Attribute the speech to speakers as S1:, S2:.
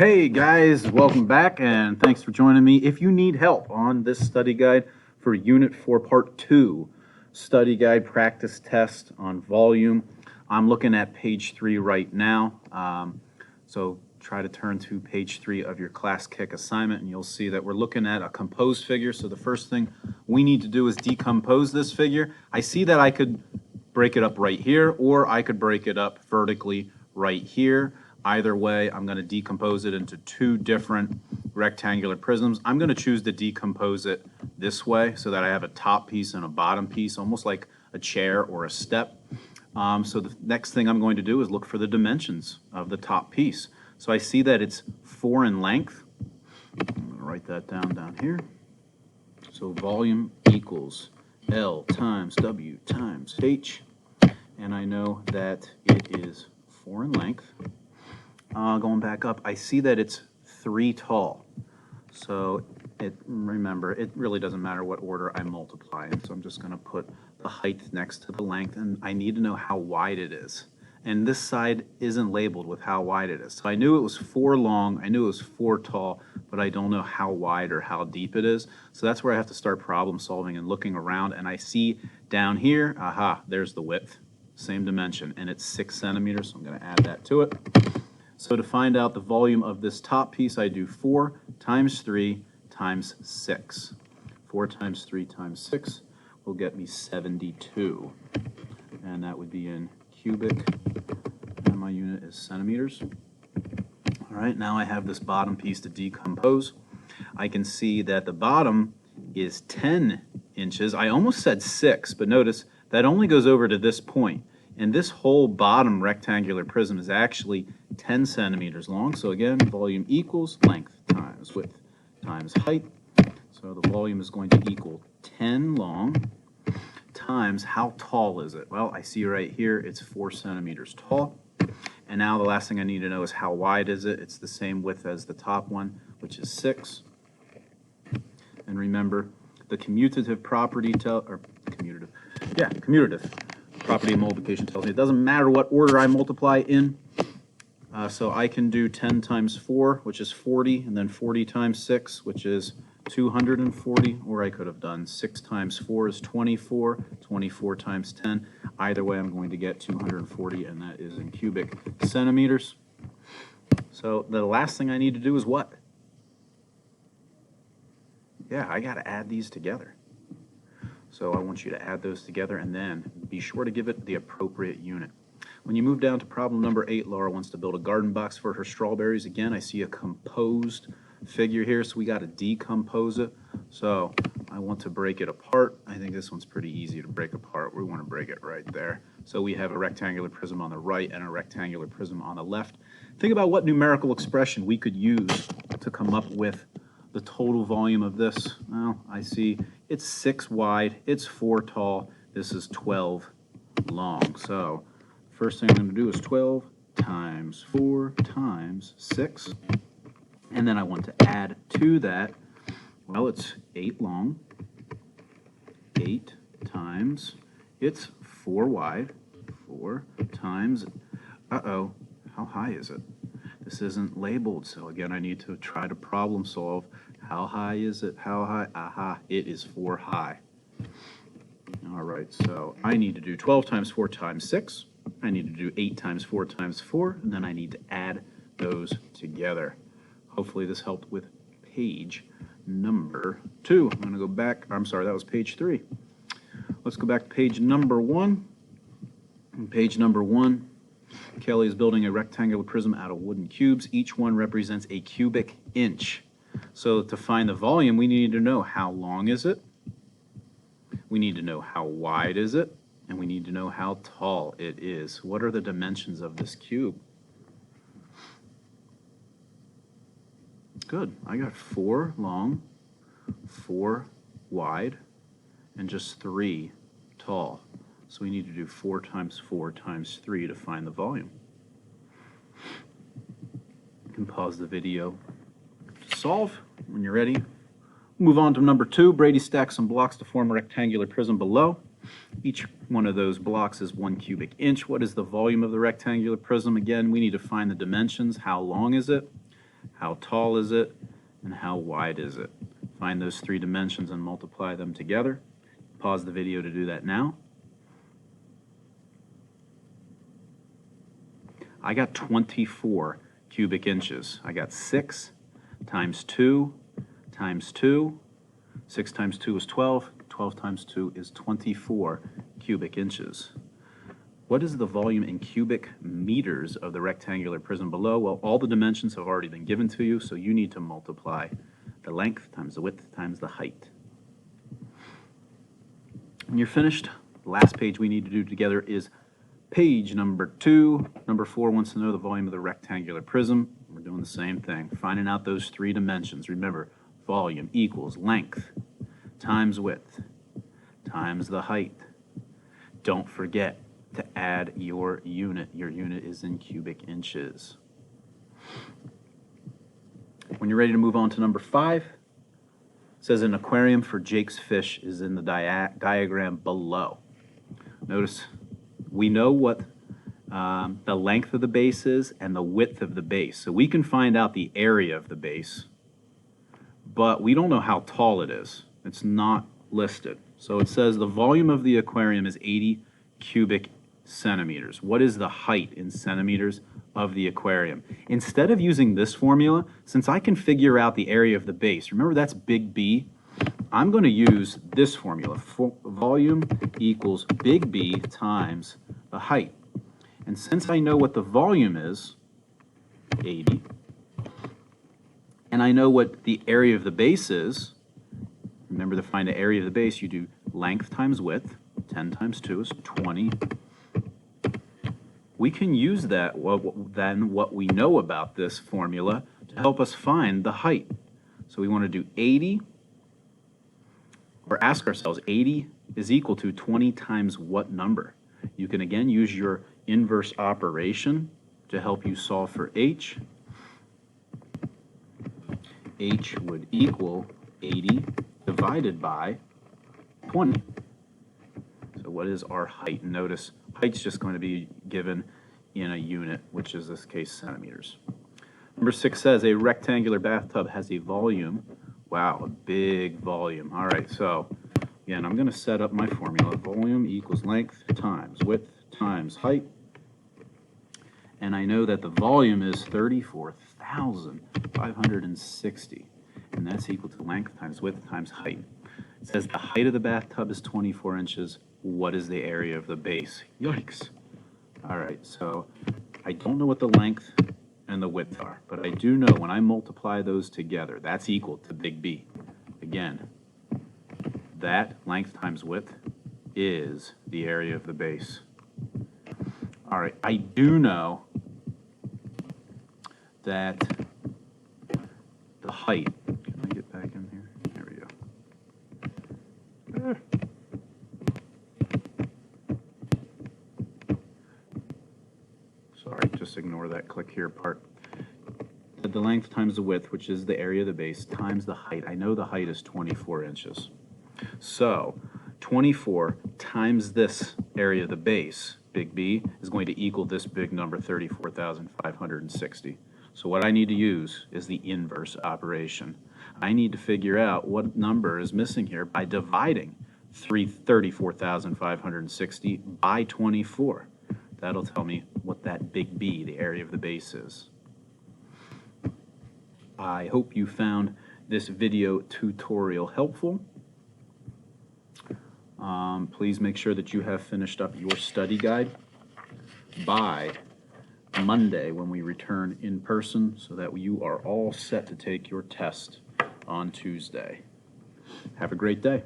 S1: Hey guys, welcome back and thanks for joining me. If you need help on this study guide for Unit 4 Part 2, study guide practice test on volume, I'm looking at page 3 right now. So try to turn to page 3 of your Class Kick assignment and you'll see that we're looking at a composed figure. So the first thing we need to do is decompose this figure. I see that I could break it up right here, or I could break it up vertically right here. Either way, I'm going to decompose it into two different rectangular prisms. I'm going to choose to decompose it this way so that I have a top piece and a bottom piece, almost like a chair or a step. So the next thing I'm going to do is look for the dimensions of the top piece. So I see that it's 4 in length. I'm going to write that down here. So volume equals L times W times H, and I know that it is 4 in length. Going back up, I see that it's 3 tall. So remember, it really doesn't matter what order I multiply in. So I'm just going to put the height next to the length, and I need to know how wide it is. And this side isn't labeled with how wide it is. So I knew it was 4 long, I knew it was 4 tall, but I don't know how wide or how deep it is. So that's where I have to start problem solving and looking around, and I see down here, aha, there's the width, same dimension, and it's 6 centimeters, so I'm going to add that to it. So to find out the volume of this top piece, I do 4 times 3 times 6. 4 times 3 times 6 will get me 72, and that would be in cubic, and my unit is centimeters. All right, now I have this bottom piece to decompose. I can see that the bottom is 10 inches. I almost said 6, but notice that only goes over to this point. And this whole bottom rectangular prism is actually 10 centimeters long. So again, volume equals length times width times height. So the volume is going to equal 10 long times how tall is it? Well, I see right here it's 4 centimeters tall. And now the last thing I need to know is how wide is it? It's the same width as the top one, which is 6. And remember, the commutative property commutative property of multiplication tells me it doesn't matter what order I multiply in. So I can do 10 times 4, which is 40, and then 40 times 6, which is 240, or I could have done 6 times 4 is 24, 24 times 10. Either way, I'm going to get 240, and that is in cubic centimeters. So the last thing I need to do is what? Yeah, I got to add these together. So I want you to add those together and then be sure to give it the appropriate unit. When you move down to problem number 8, Laura wants to build a garden box for her strawberries. Again, I see a composed figure here, so we got to decompose it. So I want to break it apart. I think this one's pretty easy to break apart. We want to break it right there. So we have a rectangular prism on the right and a rectangular prism on the left. Think about what numerical expression we could use to come up with the total volume of this. Well, I see it's 6 wide, it's 4 tall, this is 12 long. So first thing I'm going to do is 12 times 4 times 6. And then I want to add to that, well, it's 8 long, 8 times, it's 4 wide, 4 times, how high is it? This isn't labeled, so again, I need to try to problem solve. How high is it? How high? Aha, it is 4 high. All right, so I need to do 12 times 4 times 6. I need to do 8 times 4 times 4, and then I need to add those together. Hopefully this helped with page number 2. I'm going to go back. I'm sorry, that was page 3. Let's go back to page number 1. On page number 1, Kelly is building a rectangular prism out of wooden cubes. Each one represents a cubic inch. So to find the volume, we need to know how long is it, we need to know how wide is it, and we need to know how tall it is. What are the dimensions of this cube? Good. I got 4 long, 4 wide, and just 3 tall. So we need to do 4 times 4 times 3 to find the volume. You can pause the video to solve when you're ready. Move on to number 2. Brady stacks some blocks to form a rectangular prism below. Each one of those blocks is 1 cubic inch. What is the volume of the rectangular prism? Again, we need to find the dimensions. How long is it? how tall is it, and how wide is it. Find those three dimensions and multiply them together. Pause the video to do that now. I got 24 cubic inches. I got 6 times 2 times 2. 6 times 2 is 12. 12 times 2 is 24 cubic inches. What is the volume in cubic meters of the rectangular prism below? Well, all the dimensions have already been given to you, so you need to multiply the length times the width times the height. When you're finished, the last page we need to do together is page number 2. Number 4 wants to know the volume of the rectangular prism. We're doing the same thing, finding out those three dimensions. Remember, volume equals length times width times the height. Don't forget to add your unit. Your unit is in cubic inches. When you're ready to move on to number 5, it says an aquarium for Jake's fish is in the diagram below. Notice we know what the length of the base is and the width of the base. So we can find out the area of the base, but we don't know how tall it is. It's not listed. So it says the volume of the aquarium is 80 cubic centimeters. What is the height in centimeters of the aquarium? Instead of using this formula, since I can figure out the area of the base, remember that's big B, I'm going to use this formula. Volume equals big B times the height. And since I know what the volume is, 80, and I know what the area of the base is, remember to find the area of the base, you do length times width. 10 times 2 is 20. We can use that, then what we know about this formula to help us find the height. So we want to do 80, or ask ourselves, 80 is equal to 20 times what number? You can again use your inverse operation to help you solve for h. H would equal 80 divided by 20. So what is our height? Notice height's just going to be given in a unit, which is this case centimeters. Number 6 says a rectangular bathtub has a volume. Wow, a big volume. All right, so again, I'm going to set up my formula. Volume equals length times width times height. And I know that the volume is 34,560. And that's equal to length times width times height. It says the height of the bathtub is 24 inches. What is the area of the base? Yikes. All right, so I don't know what the length and the width are, but I do know when I multiply those together, that's equal to big B. Again, that length times width is the area of the base. All right, I do know that the height, can I get back in here? There we go. Sorry, just ignore that click here part. The length times the width, which is the area of the base, times the height. I know the height is 24 inches. So 24 times this area of the base, big B, is going to equal this big number, 34,560. So what I need to use is the inverse operation. I need to figure out what number is missing here by dividing 34,560 by 24. That'll tell me what that big B, the area of the base, is. I hope you found this video tutorial helpful. Please make sure that you have finished up your study guide by Monday when we return in person so that you are all set to take your test on Tuesday. Have a great day.